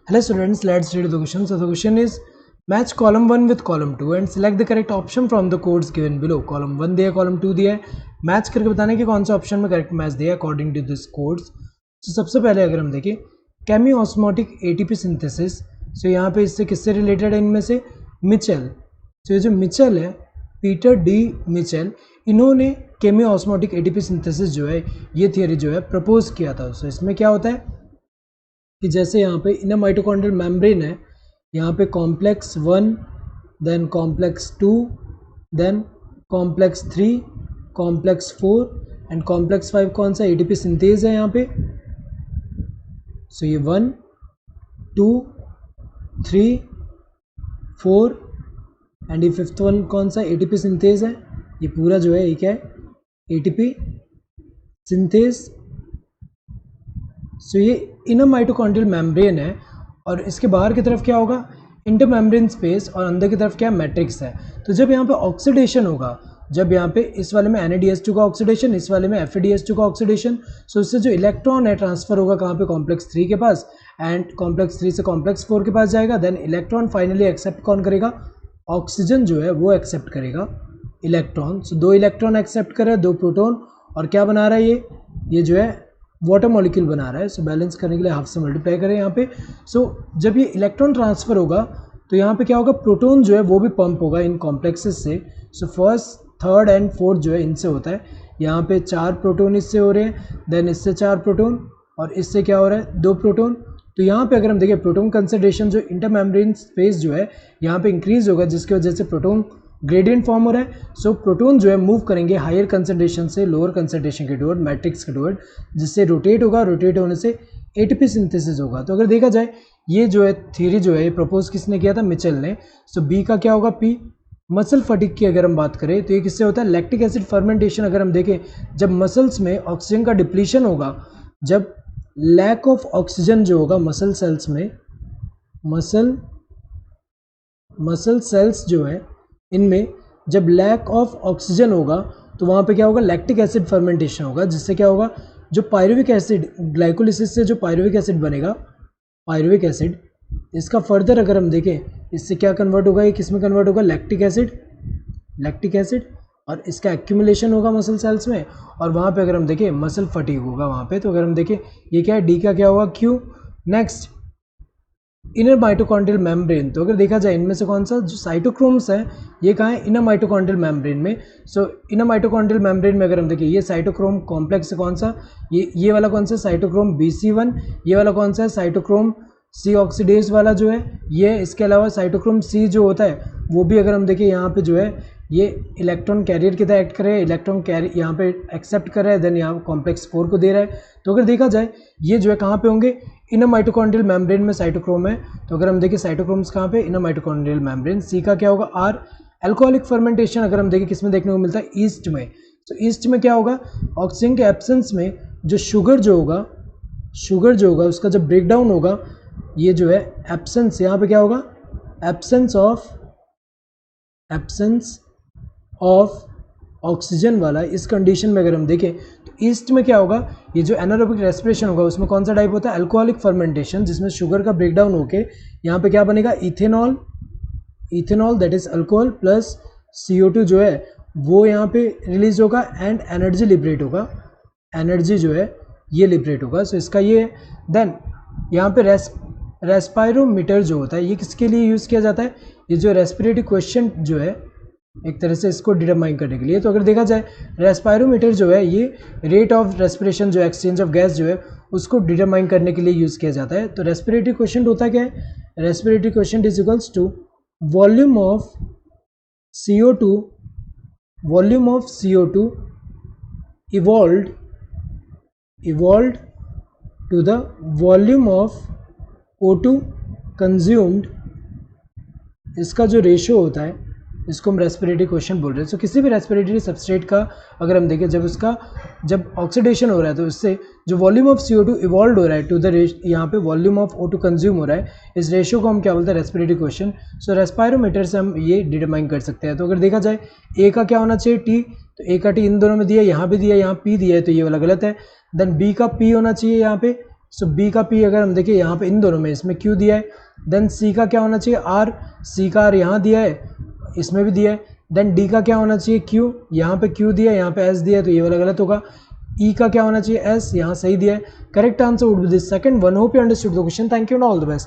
Hello students, let's read the question. So the question is match column 1 with column 2 and select the correct option from the codes given below. Column 1 दिया, column 2 दिया है, match करके बताना है कि कौन सा ऑप्शन में करेक्ट मैच दिया है अकॉर्डिंग टू दिस कोड्स. तो सबसे पहले अगर हम देखें केमियोस्मोटिक एटीपी सिंथेसिस, सो यहाँ पे इससे किससे रिलेटेड है, इनमें से मिचेल. तो ये जो मिचेल है, पीटर डी मिचेल, इन्होंने केमियोस्मोटिक एटीपी सिंथेसिस जो है ये थियरी जो है प्रपोज किया था. सो इसमें क्या होता है कि जैसे यहाँ पे इनर माइटोकॉन्ड्रियल मेम्ब्रेन है, यहाँ पे complex 1, then complex 2, then complex 3, complex 4 and complex 5 कौन सा एटीपी सिंथेज है यहाँ पे. सो ये 1, 2, 3, 4 एंड ये फिफ्थ वन कौन सा एटीपी सिंथेज है. ये पूरा जो है ये क्या है, एटीपी सिंथेज. सो ये इनर माइटोकॉन्ड्रियल मेम्ब्रेन है और इसके बाहर की तरफ क्या होगा, इंटरमेम्ब्रेन स्पेस, और अंदर की तरफ क्या मैट्रिक्स है. तो जब यहाँ पे ऑक्सीडेशन होगा, जब यहाँ पे इस वाले में NADH2 का ऑक्सीडेशन, इस वाले में FADH2 का ऑक्सीडेशन, सो इससे जो इलेक्ट्रॉन है ट्रांसफर होगा कहाँ पे, कॉम्प्लेक्स 3 के पास, एंड कॉम्प्लेक्स 3 से कॉम्प्लेक्स 4 के पास जाएगा. देन इलेक्ट्रॉन फाइनली एक्सेप्ट कौन करेगा, ऑक्सीजन जो है वो एक्सेप्ट करेगा इलेक्ट्रॉन. सो 2 इलेक्ट्रॉन एक्सेप्ट कर रहा है, 2 प्रोटॉन, और क्या बना रहा है ये जो है वाटर मॉलिक्यूल बना रहा है. सो बैलेंस करने के लिए हाफ से मल्टीप्लाई करें यहाँ पे. सो जब ये इलेक्ट्रॉन ट्रांसफर होगा तो यहाँ पे क्या होगा, प्रोटॉन जो है वो भी पंप होगा इन कॉम्प्लेक्सेस से. So first, third and fourth जो है इनसे होता है. यहाँ पे 4 प्रोटॉन इससे हो रहे हैं, देन इससे 4 प्रोटॉन, और इससे क्या हो रहा है, 2 प्रोटॉन. तो यहाँ पे अगर हम देखें प्रोटॉन कंसंट्रेशन जो इंटरमेम्ब्रेन स्पेस जो है यहाँ पे इंक्रीज होगा, जिसकी वजह से प्रोटॉन ग्रेडियंट फॉर्म हो रहा है. सो प्रोटॉन जो है मूव करेंगे हायर कंसंट्रेशन से लोअर कंसंट्रेशन के टुवर्ड, मैट्रिक्स के टुवर्ड, जिससे रोटेट होगा, रोटेट होने से एटीपी सिंथेसिस होगा. तो अगर देखा जाए ये जो है थ्योरी जो है ये प्रपोज किसने किया था, मिचेल ने. सो बी का क्या होगा, पी. मसल फटीग की अगर हम बात करें तो ये किससे होता है, लैक्टिक एसिड फर्मेंटेशन. अगर हम देखें जब मसल्स में ऑक्सीजन का डिप्लीशन होगा, जब लैक ऑफ ऑक्सीजन जो होगा मसल सेल्स में, मसल सेल्स जो है इनमें जब लैक ऑफ ऑक्सीजन होगा तो वहाँ पे क्या होगा, लैक्टिक एसिड फर्मेंटेशन होगा, जिससे क्या होगा, जो पायरुविक एसिड, ग्लाइकोलिसिस से जो पायरुविक एसिड बनेगा, पायरुविक एसिड, इसका फर्दर अगर हम देखें इससे क्या कन्वर्ट होगा, ये किस में कन्वर्ट होगा, लैक्टिक एसिड, और इसका एक्यूमुलेशन होगा मसल सेल्स में, और वहाँ पे अगर हम देखें मसल फटीग होगा वहाँ पे. तो अगर हम देखें ये क्या है, डी का क्या होगा, Q. Next inner mitochondrial membrane. तो अगर देखा जाए इनमें से कौन सा जो साइटोक्रोम्स है ये कहाँ है, इनर माइटोकॉन्ड्रियल मेम्ब्रेन में. सो इनर माइटोकॉन्ड्रियल मेम्ब्रेन में अगर हम देखें ये साइटोक्रोम कॉम्प्लेक्स है कौन सा, ये वाला कौन सा, साइटोक्रोम BC1. ये वाला कौन सा है, साइटोक्रोम C ऑक्सीडेज वाला जो है ये. इसके अलावा साइटोक्रोम C जो होता है वो भी अगर हम देखें यहाँ पे जो है ये इलेक्ट्रॉन कैरियर की तरह एक्ट कर रहा है, इलेक्ट्रॉन कैरी यहाँ पे एक्सेप्ट कर रहा है, देन यहाँ कॉम्प्लेक्स 4 को दे रहा है. तो अगर देखा जाए ये जो है कहाँ पे होंगे, इनर माइटोकॉन्ड्रियल मेम्ब्रेन में साइटोक्रोम है. तो अगर हम देखें साइटोक्रोम्स कहाँ पे, इनर माइटोकॉन्ड्रियल मेम्ब्रेन. सी का क्या होगा, आर. अल्कोहलिक फर्मेंटेशन अगर हम देखें किसमें देखने को मिलता है, ईस्ट में. तो ईस्ट में क्या होगा, ऑक्सीजन के एब्सेंस में जो शुगर जो होगा उसका जब ब्रेक डाउन होगा, ये जो है एब्सेंस, यहाँ पे क्या होगा, एब्सेंस ऑफ ऑक्सीजन वाला. इस कंडीशन में अगर हम देखें तो ईस्ट में क्या होगा, ये जो एनारोबिक रेस्पिरेशन होगा उसमें कौन सा टाइप होता है, अल्कोहलिक फर्मेंटेशन, जिसमें शुगर का ब्रेकडाउन होके यहाँ पे क्या बनेगा, ethanol that is alcohol plus CO2 जो है वो यहाँ पे रिलीज होगा, एंड एनर्जी लिबरेट होगा, एनर्जी जो है ये लिबरेट होगा. सो इसका ये. देन यहाँ पे रेस्पायरोमीटर जो होता है ये किसके लिए यूज़ किया जाता है, ये जो रेस्पिरेटरी क्वेश्चन जो है एक तरह से इसको डिटरमाइन करने के लिए. तो अगर देखा जाए रेस्पायरोमीटर जो है ये रेट ऑफ रेस्पिरेशन जो एक्सचेंज ऑफ गैस जो है उसको डिटरमाइन करने के लिए यूज़ किया जाता है. तो रेस्पिरेटरी क्वेश्चन होता क्या है, respiratory question is equals to volume of CO2 evolved to the volume of O2 consumed. इसका जो रेशियो होता है इसको हम रेस्पिरेटरी क्वेश्चन बोल रहे हैं. सो किसी भी रेस्पिरेटरी सबस्ट्रेट का अगर हम देखें जब ऑक्सीडेशन हो रहा है तो इससे जो वॉल्यूम ऑफ CO2 इवॉल्व हो रहा है टू द यहाँ पे वॉल्यूम ऑफ O2 कंज्यूम हो रहा है, इस रेशियो को हम क्या बोलते हैं, रेस्पिरेटरी क्वेश्चन. सो रेस्पायरोमीटर से हम ये डिटरमाइन कर सकते हैं. तो अगर देखा जाए ए का क्या होना चाहिए, T. तो ए का T इन दोनों में दिया, यहाँ भी दिया, यहाँ P दिया है, तो ये वाला गलत है. देन बी का P होना चाहिए यहाँ पे, सो बी का पी अगर हम देखें यहाँ पे इन दोनों में, इसमें क्यू दिया है, देन सी का क्या होना चाहिए आर, सी का आर यहाँ दिया है, इसमें भी दिया है, देन डी का क्या होना चाहिए क्यू, यहाँ पे क्यू दिया है, यहाँ पे एस दिया है, तो ये वाला गलत होगा। ई का क्या होना चाहिए एस, यहाँ सही दिया है। Correct answer would be this second one. Hope you understood the question. Thank you and all the best.